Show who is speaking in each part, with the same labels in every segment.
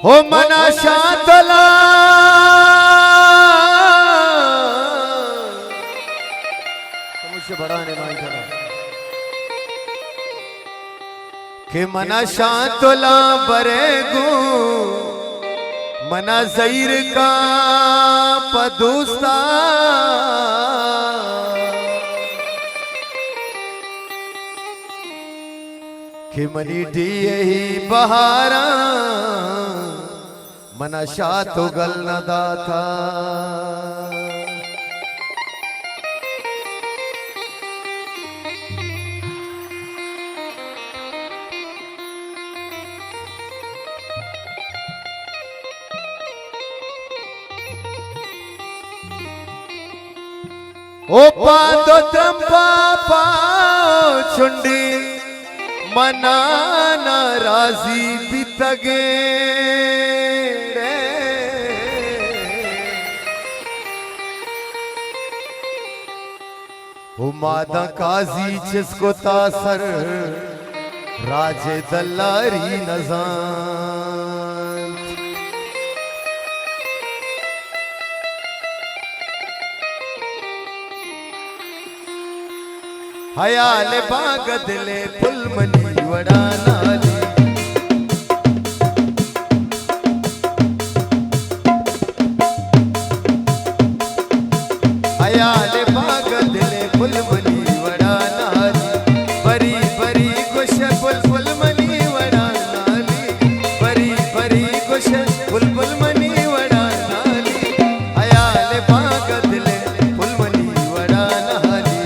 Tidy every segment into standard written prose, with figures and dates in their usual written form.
Speaker 1: हो मना शांतला मुझसे बड़ा ने माई करा के मना शांतला बरेगू मना जहीर का पदुस्ता के मनी डी ही बहारा मना शाह तो गल न दाता ओ पादो तंपा पाओ चुंडी मना नाराजी बितगे मादा काजी जिसको तासर राजे दल्लारी नजान हयाले बागदले पुलमनी वड़ानाली हयाले बागदले पुलमनी वड़ानाली बरी बरी कुश पुलमनी वड़ानाली बरी बरी कुश पुलमनी वड़ानाली हयाले बागदले पुलमनी वड़ानाली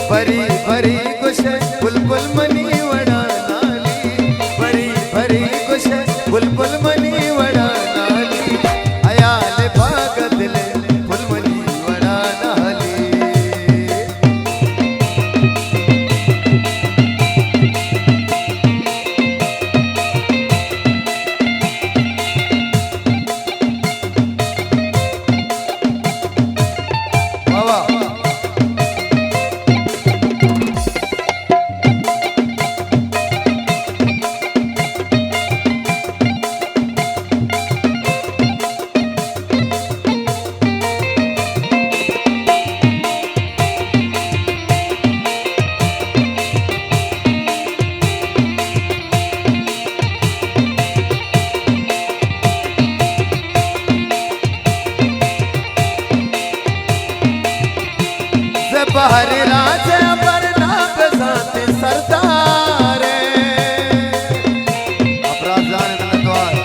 Speaker 1: बरी बरी कुश बुलबुल मनी वड़ा नाली बरी बरी कुश बुलबुल मनी वड़ा नाली अयाले बागदले बुलमनी वड़ा नाली बाबा बहर राज अमरना बसाते सरदार अपराध जाने द्वार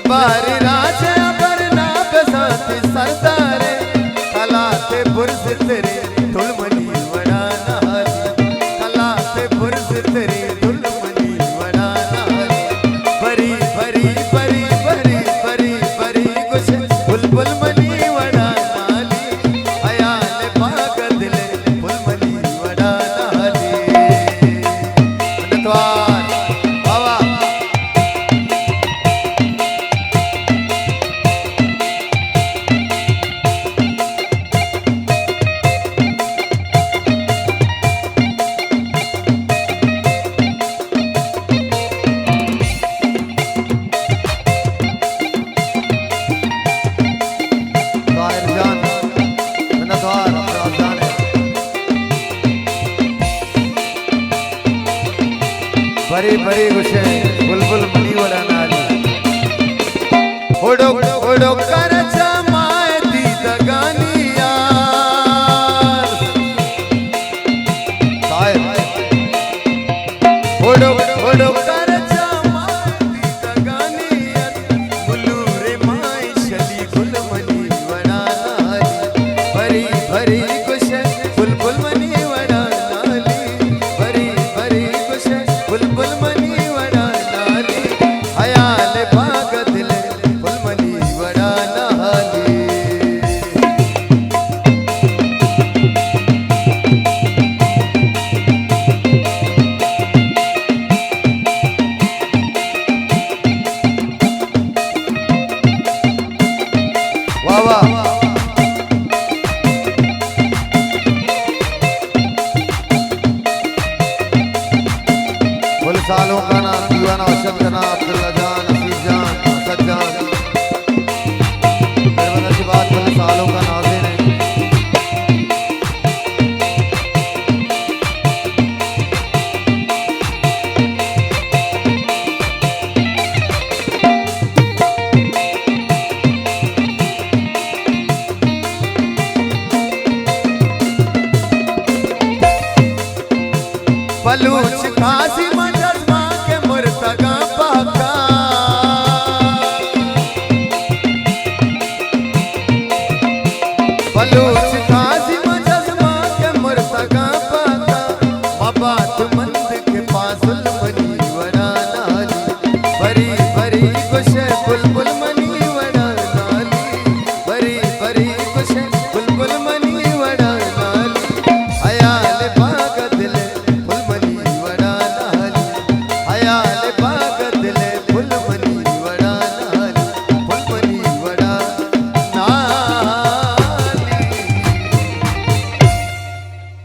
Speaker 1: बहर राज अमरना बसाते सरदार खलाते बुर्ज तेरे तुलमनी वड़ा नाली खलाते बुर्ज तेरे तुलमनी वड़ा नाली बरी बरी बरी बरी बरी बरी कुछ बुलबुल मनी वड़ा नाली अयाले बागदले बुलमनी वड़ा नाली द्वार बाबा भरी भरी गुशे बुलबुल मनी वड़ा नाली ओडो ओडो कर जमाए दी दगानिया ओडो ओडो कर जमाए दी दगानिया बुलू रे माई शली गुल मनी वड़ा नाली भरी भरी गुशे बुलबुल मनी वड़ा नाली भरी भरी गुशे बुलबुल मनी वड़ा नाली हयाल बाग दिल बुलमनी वड़ा नाली वाह वाह फुल सालों का नाम दीवाना अशद जना अब्दुल्ला जान हसीब जान असद जान मेरे की बात फुल सालों का नाज़िर है बलूच काजी